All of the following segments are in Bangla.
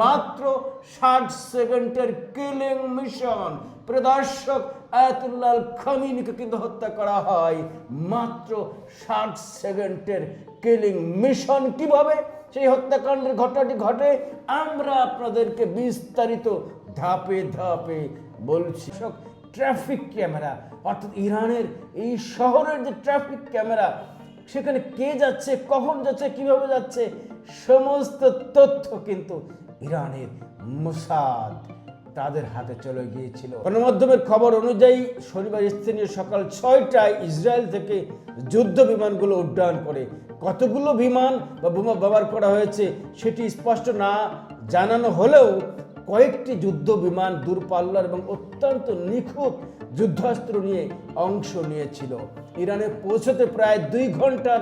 মাত্র 60 সেকেন্ডের কিলিং মিশন। প্রদর্শক আয়াতুল্লাহ আল খামিনিকে কিন্তু হত্যা করা হয় মাত্র 60 সেকেন্ডের কিলিং মিশন। কিভাবে সেই হত্যাকাণ্ডের ঘটনাটি ঘটে আমরা আপনাদেরকে বিস্তারিত ধাপে ধাপে বলছি। ট্রাফিক ক্যামেরা, অর্থাৎ ইরানের এই শহরের যে ট্রাফিক ক্যামেরা, সেখানে কে যাচ্ছে, কখন যাচ্ছে, কিভাবে যাচ্ছে, সমস্ত তথ্য কিন্তু ইরানের মোসাদ তাদের হাতে চলে গিয়েছিল। গণমাধ্যমের খবর অনুযায়ী শনিবার স্থানীয় সকাল 6টায় ইসরায়েল থেকে যুদ্ধ বিমানগুলো উড্ডয়ন করে। কতগুলো বিমান বা বোমা ব্যবহার করা হয়েছে সেটি স্পষ্ট না জানানো হলেও কয়েকটি যুদ্ধ বিমান দূরপাল্লার এবং অত্যন্ত নিখুঁত যুদ্ধাস্ত্র নিয়ে অংশ নিয়েছিল। ইরানে পৌঁছতে প্রায় 2 ঘন্টার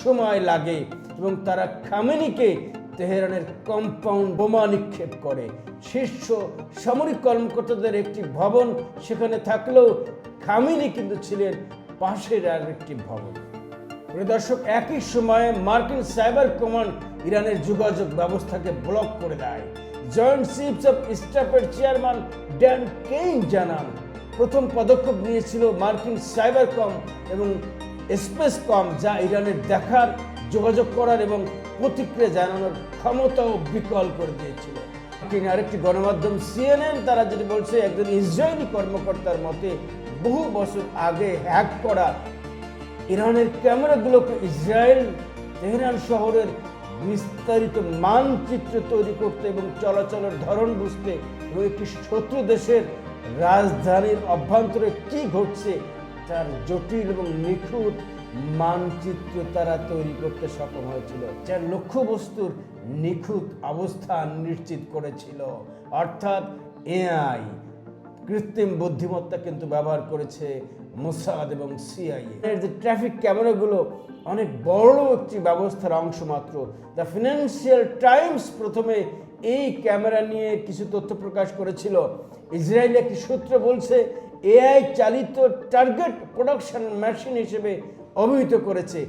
সময় লাগে এবং তারা খামেনিকে তেহরানের কম্পাউন্ড বোমা নিক্ষেপ করে। শীর্ষ সামরিক কর্মকর্তাদের একটি ভবন সেখানে থাকলেও খামেনি কিন্তু ছিলেন পাশের আর একটি ভবন। দর্শক, একই সময়ে মার্কিন সাইবার কমান্ড ইরানের যোগাযোগ ব্যবস্থাকে ব্লক করে দেয়। জয়েন্ট চিফস অফ স্টাফের চেয়ারম্যান ড্যান কেইন জানান, প্রথম পদক্ষেপ নিয়েছিল মার্কিন সাইবার কম এবং স্পেস কম, যা ইরানের দেখার, যোগাযোগ করার এবং প্রতিক্রিয়া জানানোর ক্ষমতাও বিকল করে দিয়েছিল। আরেকটি গণমাধ্যম CNN তারা যেটি বলছে, একজন ইসরায়েলি কর্মকর্তার মতে বহু বছর আগে হ্যাক করা ইরানের ক্যামেরাগুলোকে ইসরায়েল তেহরান শহরের বিস্তারিত মানচিত্র তৈরি করতে এবং চলাচলের ধরন বুঝতে এবং একটি শত্রু দেশের রাজধানীর অভ্যন্তরে কি ঘটছে তার জটিল এবং নিখুঁত মানচিত্র তারা তৈরি করতে সক্ষম হয়েছিল, যার লক্ষ্যবস্তুর নিখুঁত অবস্থান নিশ্চিত করেছিল। অর্থাৎ AI, কৃত্রিম বুদ্ধিমত্তা কিন্তু ব্যবহার করেছে মোসাদ এবং CIA। এর যে ট্রাফিক ক্যামেরাগুলো অনেক বড় একটি ব্যবস্থার অংশ মাত্র। দ্য ফিনান্সিয়াল টাইমস প্রথমে এই ক্যামেরা নিয়ে কিছু তথ্য প্রকাশ করেছিল। ইসরায়েলি একটি সূত্র বলছে, AI চালিত টার্গেট প্রোডাকশন মেশিন হিসেবে অভিহিত করেছে,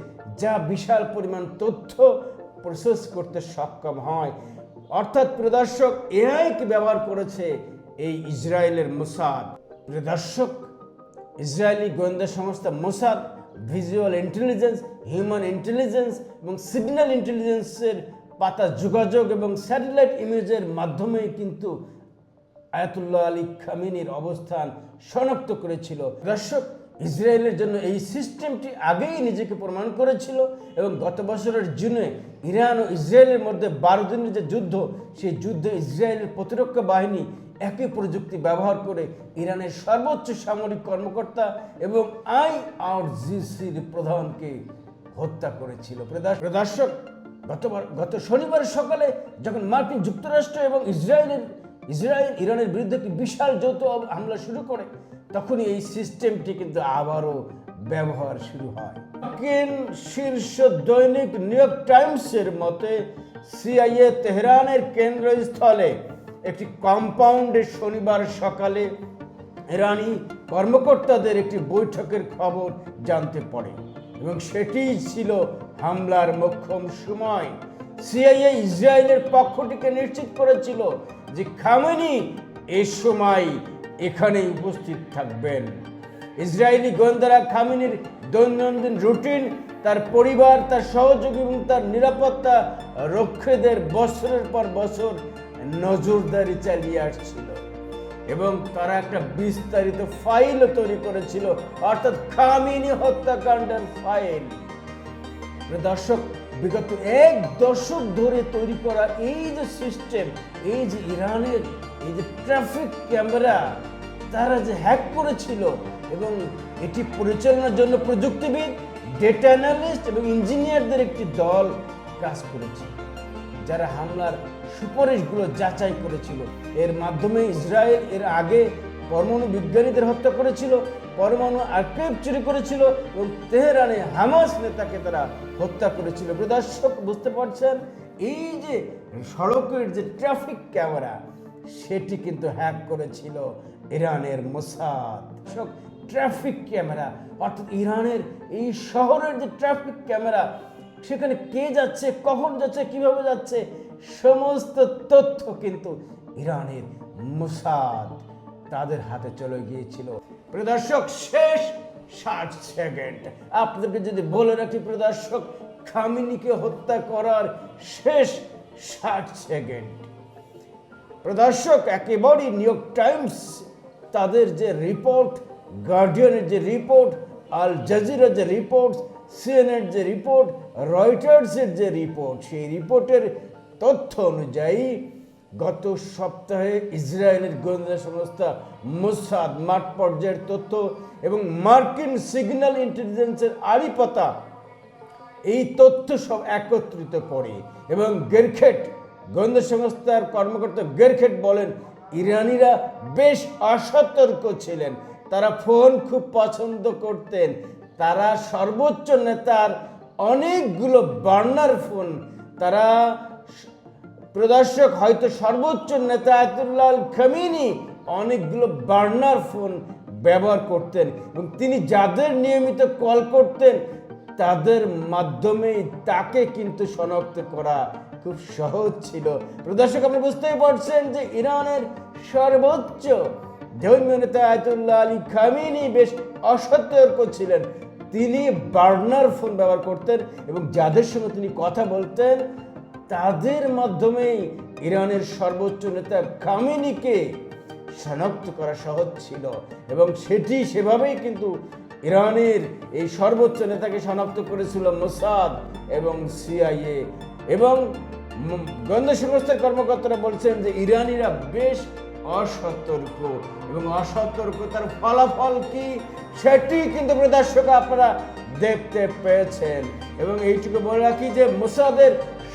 যা বিশাল পরিমাণ তথ্য প্রসেস করতে সক্ষম হয়। অর্থাৎ প্রদর্শক AI-কে ব্যবহার করেছে এই ইসরায়েলের মোসাদ। প্রদর্শক ইসরায়েলি গোয়েন্দা সংস্থা Mossad visual intelligence, human intelligence এবং সিগন্যাল ইন্টেলিজেন্সের পাতা যোগাযোগ এবং স্যাটেলাইট ইমেজের মাধ্যমে কিন্তু আয়াতুল্লাহ আলী খামেনির অবস্থান শনাক্ত করেছিল। দর্শক, ইসরায়েলের জন্য এই সিস্টেমটি আগেই নিজেকে প্রমাণ করেছিল এবং গত বছরের জুনে ইরান ও ইসরায়েলের মধ্যে 12 দিনের যে যুদ্ধ, সেই যুদ্ধে ইসরায়েলের প্রতিরক্ষা বাহিনী একই প্রযুক্তি ব্যবহার করে ইরানের সর্বোচ্চ সামরিক কর্মকর্তা এবং IRGCর প্রধানকে হত্যা করেছিল। দর্শক, গত শনিবার সকালে যখন মার্কিন যুক্তরাষ্ট্র এবং ইসরায়েল ইরানের বিরুদ্ধে একটি বিশাল যৌথ হামলা শুরু করে, তখনই এই সিস্টেমটি কিন্তু আবারও ব্যবহার শুরু হয়। মার্কিন শীর্ষ দৈনিক নিউ ইয়র্ক টাইমসের মতে CIA তেহরানের কেন্দ্রস্থলে একটি কম্পাউন্ডে শনিবার সকালে ইরানি কর্মকর্তাদের একটি বৈঠকের খবর জানতে পারে এবং সেটিই ছিল হামলার মোক্ষম সময়। CIA ইসরায়েলের পক্ষটিকে নিশ্চিত করেছিল যে খামেনি এ সময় এখানে উপস্থিত থাকবেন। ইসরায়েলি গোয়েন্দারা খামেনির দৈনন্দিন রুটিন, তার পরিবার, তার সহযোগী এবং তার নিরাপত্তা রক্ষীদের বছরের পর বছর নজরদারি চালিয়ে আসছিল এবং তারা একটা বিস্তারিত ফাইলও তৈরি করেছিল, অর্থাৎ খামেনি হত্যাকাণ্ডের ফাইল। দর্শক, বিগত 1 দশক ধরে তৈরি করা এই যে সিস্টেম, এই যে ইরানের এই যে ট্রাফিক ক্যামেরা তারা যে হ্যাক করেছিল এবং এটি পরিচালনার জন্য প্রযুক্তিবিদ, ডেটা অ্যানালিস্ট এবং ইঞ্জিনিয়ারদের একটি দল কাজ করেছে, যারা হামলার সুপারিশগুলো যাচাই করেছিল। এর মাধ্যমে ইসরায়েল এর আগে পরমাণু বিজ্ঞানীদের হত্যা করেছিল, পরমাণু আর্কাইভ চুরি করেছিল এবং তেহরানে হামাস নেতাকে তারা হত্যা করেছিল। দর্শক, বুঝতে পারছেন, এই যে সড়কের যে ট্রাফিক ক্যামেরা সেটি কিন্তু হ্যাক করেছিল ইরানের মোসাদ। ট্রাফিক ক্যামেরা, অর্থাৎ ইরানের এই শহরের যে ট্রাফিক ক্যামেরা, সেখানে কে যাচ্ছে, কখন যাচ্ছে, কিভাবে যাচ্ছে, সমস্ত তথ্য কিন্তু ইরানের মোসাদ তাদের হাতে চলে গিয়েছিল। প্রিয় দর্শক, শেষ 60 সেকেন্ড আপনাদেরকে যদি বলে রাখি, প্রিয় দর্শক, খামেনিকে হত্যা করার শেষ 60 সেকেন্ড, প্রিয় দর্শক, একেবারেই নিউ ইয়র্ক টাইমস তাদের যে রিপোর্ট, গার্ডিয়ানের যে রিপোর্ট, আল জাজিরার যে রিপোর্ট, সিএনএন যে রিপোর্ট, রয়টার্সের যে রিপোর্ট, সেই রিপোর্টের তথ্য অনুযায়ী গত সপ্তাহে ইসরায়েলের গোয়েন্দা সংস্থা মোসাদ মাঠ পর্যায়ের তথ্য এবং মার্কিন সিগন্যাল ইন্টেলিজেন্সের আড়িপাতা এই তথ্য সব একত্রিত করে এবং গেরখেট গোয়েন্দা সংস্থার কর্মকর্তা গেরখেট বলেন, ইরানিরা বেশ অসতর্ক ছিলেন, তারা ফোন খুব পছন্দ করতেন, তারা সর্বোচ্চ নেতার অনেকগুলো বার্নার ফোন, তারা প্রদর্শক হয়তো সর্বোচ্চ নেতা আয়াতুল্লাহ আল খামেনি অনেকগুলো বার্নার ফোন ব্যবহার করতেন এবং তিনি যাদের নিয়মিত কল করতেন তাদের মাধ্যমেই তাকে কিন্তু শনাক্ত করা খুব সহজ ছিল। প্রদর্শক, আপনি বুঝতেই পারছেন যে ইরানের সর্বোচ্চ ধর্মীয় নেতা আয়াতুল্লাহ আলী খামেনি বেশ অসতর্ক ছিলেন, তিনি বার্নার ফোন ব্যবহার করতেন এবং যাদের সঙ্গে তিনি কথা বলতেন তাদের মাধ্যমেই ইরানের সর্বোচ্চ নেতা খামেনিকে শনাক্ত করা সহজ ছিল এবং সেটি সেভাবেই কিন্তু ইরানের এই সর্বোচ্চ নেতাকে শনাক্ত করেছিল মোসাদ এবং সিআইএ। এবং গোয়েন্দা সংস্থার কর্মকর্তারা বলছেন যে ইরানিরা বেশ অসতর্ক এবং অসতর্কতার ফলাফল কি সেটি কিন্তু দর্শক আপনারা দেখতে পেয়েছেন। এবং এইটুকু বলে রাখি যে মোসাদের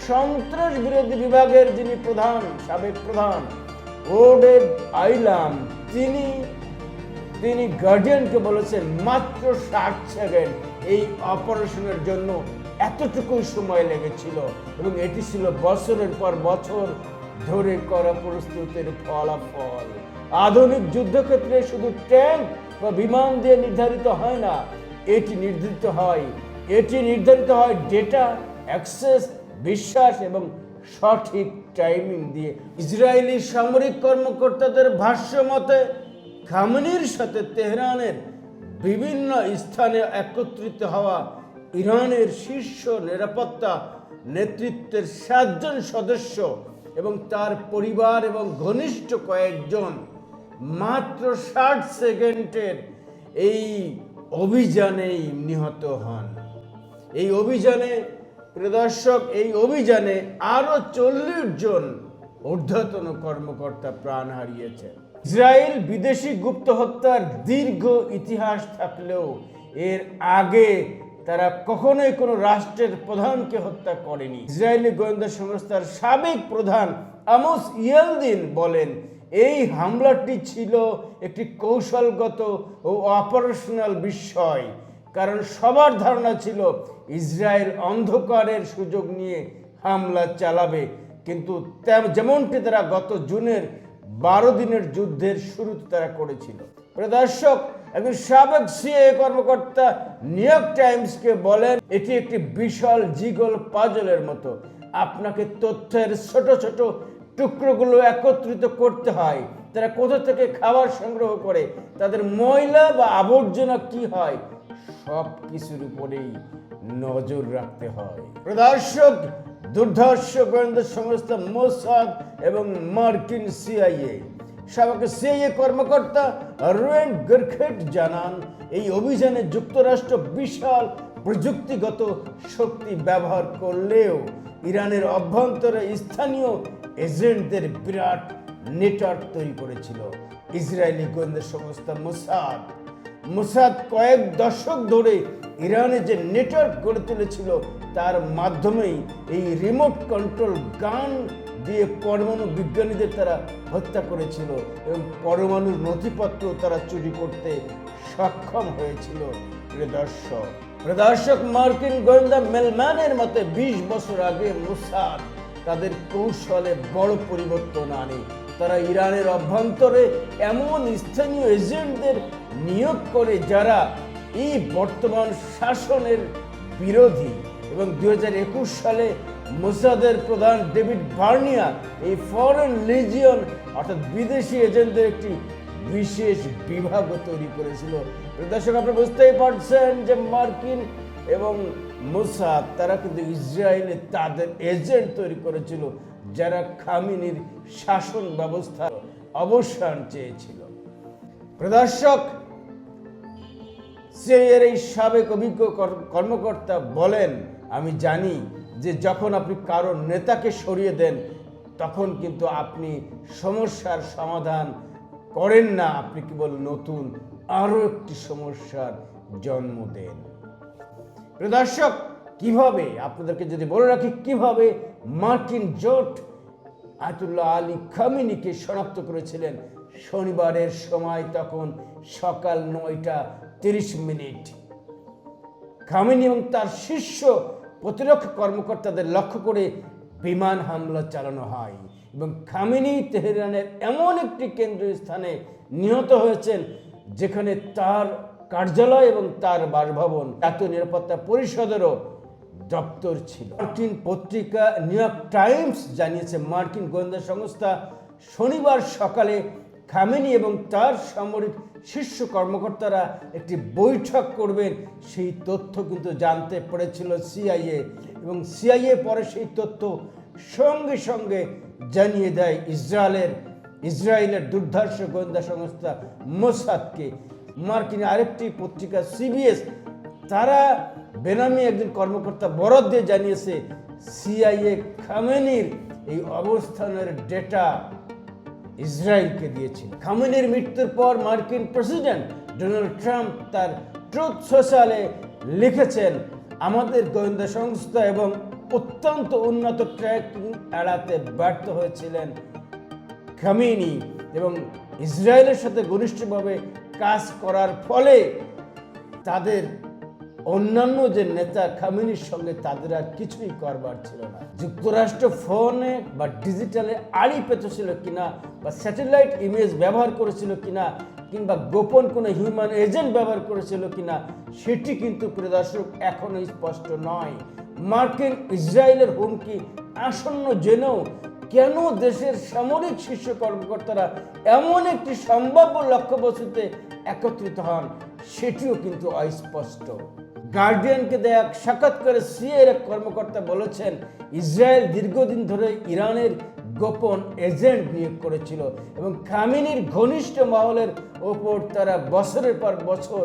সন্ত্রাস বিরোধী বিভাগের যিনি প্রধান, সাবেক প্রধান ওডেড আইলাম, তিনি গার্ডিয়ানকে বলেছেন মাত্র 60 সেকেন্ড এই অপারেশনের জন্য এতটুকুই সময় লেগেছিল এবং এটি ছিল বছরের পর বছর ধরে করা প্রস্তুতির ফলাফল। আধুনিক যুদ্ধক্ষেত্রে শুধু ট্যাঙ্ক বা বিমান দিয়ে নির্ধারিত হয় না, এটি নির্ধারিত হয় ডেটা অ্যাক্সেস, বিশ্বাস এবং সঠিক টাইমিং দিয়ে। ইসরায়েলি সামরিক কর্মকর্তাদের ভাষ্য মতে খামেনির সাথে তেহরানের বিভিন্ন স্থানে একত্রিত হওয়া ইরানের শীর্ষ নিরাপত্তা নেতৃত্বের 7 জন সদস্য এবং তার পরিবার এবং ঘনিষ্ঠ কয়েকজন মাত্র 60 সেকেন্ডের এই অভিযানেই নিহত হন। এই অভিযানে প্রদর্শক, এই অভিযানে আরো 40 জন ঊর্ধ্বতন কর্মকর্তা প্রাণ হারিয়েছেন। ইসরায়েল বিদেশি গুপ্ত হত্যার দীর্ঘ ইতিহাস থাকলেও এর আগে তারা কখনোই কোনো রাষ্ট্রের প্রধানকে হত্যা করেনি। ইসরায়েলি গোয়েন্দা সংস্থার সাবেক প্রধান আমোস ইয়েলদিন বলেন, এই হামলাটি ছিল একটি কৌশলগত ও অপারেশনাল বিষয়, কারণ সবার ধারণা ছিল ইসরায়েল অন্ধকারের সুযোগ নিয়ে হামলা চালাবে, কিন্তু যেমনটি তারা গত জুনের 12 দিনের যুদ্ধের শুরুতে তারা করেছিল। দর্শক, একজন সাবেক সিআইএ কর্মকর্তা নিউ ইয়র্ক টাইমসকে বলেন, এটি একটি বিশাল জিগল পাজলের মতো, আপনাকে তথ্যের ছোট ছোট টুকরোগুলো একত্রিত করতে হয়। তারা কোথা থেকে খাবার সংগ্রহ করে, তাদের ময়লা বা আবর্জনা কি হয়, সব কিছুর উপরেই নজর রাখতে হয়। দর্শক, দুর্ধর্ষ গোয়েন্দা সংস্থা মোসাদ এবং মার্কিন সিআইএ সাবেক সিআইএ কর্মকর্তা রোয়েন গেরখেট জানান, এই অভিযানে যুক্তরাষ্ট্র বিশাল প্রযুক্তিগত শক্তি ব্যবহার করলেও ইরানের অভ্যন্তরে স্থানীয় এজেন্টদের বিরাট নেটওয়ার্ক তৈরি করেছিল। ইসরায়েলি গোয়েন্দা সংস্থা মোসাদ কয়েক দশক ধরে ইরানে যে নেটওয়ার্ক গড়ে তুলেছিল তার মাধ্যমেই এই রিমোট কন্ট্রোল গান দিয়ে পরমাণু বিজ্ঞানীদের তারা হত্যা করেছিল এবং পরমাণুর নথিপত্র তারা চুরি করতে সক্ষম হয়েছিল। দর্শক, মার্কিন গোয়েন্দা মেলম্যানের মতে 20 বছর আগে মোসাদ তাদের কৌশলে বড় পরিবর্তন আনে। তারা ইরানের অভ্যন্তরে এমন স্থানীয় এজেন্টদের নিয়োগ করে যারা এই বর্তমান শাসনের বিরোধী এবং 2021 সালে মোসাদের প্রধান ডেভিড ভার্নিয়া এই ফরেন লিজিয়ন অর্থাৎ বিদেশি এজেন্টদের একটি বিশেষ বিভাগও তৈরি করেছিল। দর্শক, আপনি বুঝতেই পারছেন যে মার্কিন এবং মোসাদ তারা কিন্তু ইসরায়েলে তাদের এজেন্ট তৈরি করেছিল যারা খামেনির শাসন ব্যবস্থা অবসান চেয়েছিল। দর্শক, সিআইএর এই সাবেক অভিজ্ঞ কর্মকর্তা বলেন, আমি জানি যে যখন আপনি কারো নেতাকে সরিয়ে দেন তখন কিন্তু আপনি সমস্যার সমাধান করেন না, আপনি কেবল নতুন আরো একটি সমস্যার জন্ম দেন। দর্শক, কিভাবে আপনাদেরকে যদি বলে রাখি কিভাবে মার্কিন জোট আয়াতুল্লাহ আলী খামেনিকে শনাক্ত করেছিলেন। শনিবারের সময় তখন সকাল 9:30। খামেনি এবং তার শীর্ষ প্রতিরক্ষা কর্মকর্তাদের লক্ষ্য করে বিমান হামলা চালানো হয় এবং খামেনি তেহরানের এমন একটি কেন্দ্রীয় স্থানে নিহত হয়েছেন যেখানে তার কার্যালয় এবং তার বাসভবন জাতীয় নিরাপত্তা পরিষদেরও দপ্তর ছিল। মার্কিন পত্রিকা নিউ ইয়র্ক টাইমস জানিয়েছে, মার্কিন গোয়েন্দা সংস্থা শনিবার সকালে খামেনি এবং তার সামরিক শীর্ষ কর্মকর্তারা একটি বৈঠক করবেন সেই তথ্য কিন্তু জানতে পেরেছিল সিআইএ, এবং সিআইএ পরে সেই তথ্য সঙ্গে সঙ্গে জানিয়ে দেয় ইসরায়েলের দুর্ধর্ষ গোয়েন্দা সংস্থা মোসাদকে। মার্কিন আরেকটি পত্রিকা সিবিএস তারা বেনামি একজন কর্মকর্তা বরাত দিয়ে জানিয়েছে সিআইএ খামেনির এই অবস্থানের ডেটা ইসরায়েলকে দিয়েছিল। খামেনির মৃত্যুর পর মার্কিন প্রেসিডেন্ট ডোনাল্ড ট্রাম্প তার ট্রুথ সোশ্যালে লিখেছেন, আমাদের গোয়েন্দা সংস্থা এবং অত্যন্ত উন্নত ট্র্যাকিং এড়াতে ব্যর্থ হয়েছিলেন খামেনি এবং ইসরায়েলের সাথে ঘনিষ্ঠভাবে কাজ করার ফলে তাদের অন্যান্য যে নেতা খামেনির সঙ্গে তাদের আর কিছুই করবার ছিল না। যুক্তরাষ্ট্র ফোনে বা ডিজিটালে আড়ি পেতেছিল কিনা বা স্যাটেলাইট ইমেজ ব্যবহার করেছিল কিনা কিংবা গোপন কোনো হিউম্যান এজেন্ট ব্যবহার করেছিল কিনা সেটি কিন্তু প্রিয় দর্শক এখনো স্পষ্ট নয়। মার্কিন ইসরায়েলের হুমকি আসন্ন জেনেও কেন দেশের সামরিক শীর্ষ কর্মকর্তারা এমন একটি সম্ভাব্য লক্ষ্যবস্তুতে একত্রিত হন সেটিও কিন্তু অস্পষ্ট। গার্ডিয়ানকে দেয়া সাক্ষাৎকারে সিআইএর এক কর্মকর্তা বলেছেন, ইসরায়েল দীর্ঘদিন ধরে ইরানের গোপন এজেন্ট নিয়োগ করেছিল এবং খামেনির ঘনিষ্ঠ মহলের ওপর তারা বছরের পর বছর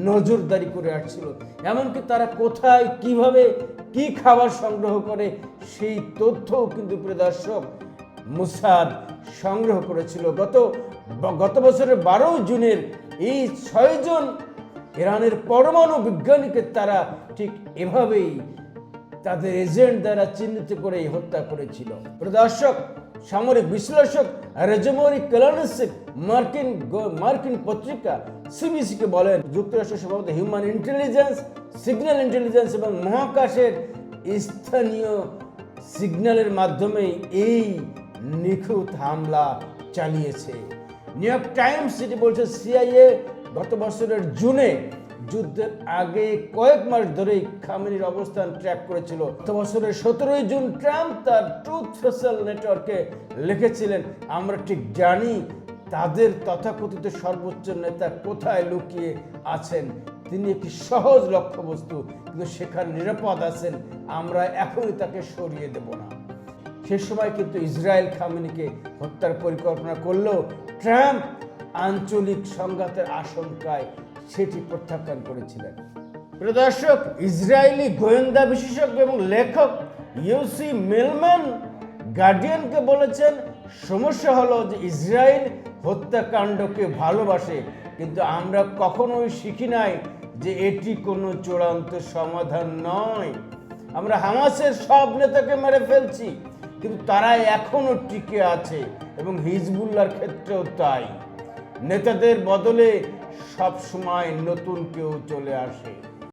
নজরদারি করে আসছিল। এমনকি তারা কোথায় কিভাবে কি খাবার সংগ্রহ করে সেই তথ্যও কিন্তু প্রিয় দর্শক মোসাদ সংগ্রহ করেছিল। গত বছরের 12 জুনের এই 6 জন ইরানের পরমাণু বিজ্ঞানীকে তারা ঠিক এভাবেই তাদের এজেন্ট দ্বারা চিহ্নিত করে হত্যা করেছিল। দর্শক, সামরিক বিশ্লেষক রেজমরি কেলানিসিক মার্কিন পত্রিকা সিবিসিকে বলেন, যুক্তরাষ্ট্র সম্ভবত হিউম্যান ইন্টেলিজেন্স, সিগন্যাল ইন্টেলিজেন্স এবং মহাকাশের স্থানীয় সিগন্যালের মাধ্যমে এই নিখুঁত হামলা চালিয়েছে। নিউ ইয়র্ক টাইমস যেটি বলছে, সিআইএ গত বছরের জুনে যুদ্ধের আগে কয়েক মাস ধরেই খামেনির অবস্থান ট্র্যাক করেছিল। গত বছরের 17 জুন ট্রাম্প তার ট্রুথ সোশ্যাল নেটওয়ার্কে লিখেছিলেন, আমরা ঠিক জানি তাদের তথাকথিত সর্বোচ্চ নেতা কোথায় লুকিয়ে আছেন। তিনি একটি সহজ লক্ষ্যবস্তু, কিন্তু সেখানে নিরাপদ আছেন, আমরা এখনই তাকে সরিয়ে দেব না। সে সময় কিন্তু ইসরায়েল খামেনিকে হত্যার পরিকল্পনা করলেও ট্রাম্প আঞ্চলিক সংঘাতের আশঙ্কায় সেটি প্রত্যাখ্যান করেছিলেন। প্রিয় দর্শক, ইসরায়েলি গোয়েন্দা বিশেষজ্ঞ এবং লেখক ইউসি মিলম্যান গার্ডিয়ানকে বলেছেন, সমস্যা হলো যে ইসরায়েল হত্যাকাণ্ডকে ভালোবাসে, কিন্তু আমরা কখনোই শিখি নাই যে এটি কোনো চূড়ান্ত সমাধান নয়। আমরা হামাসের সব নেতাকে মেরে ফেলছি, কিন্তু তারা এখনো টিকে আছে এবং হিজবুল্লাহর ক্ষেত্রেও তাই। নেতাদের বদলে সব সময় নতুন কেউ চলে আসে।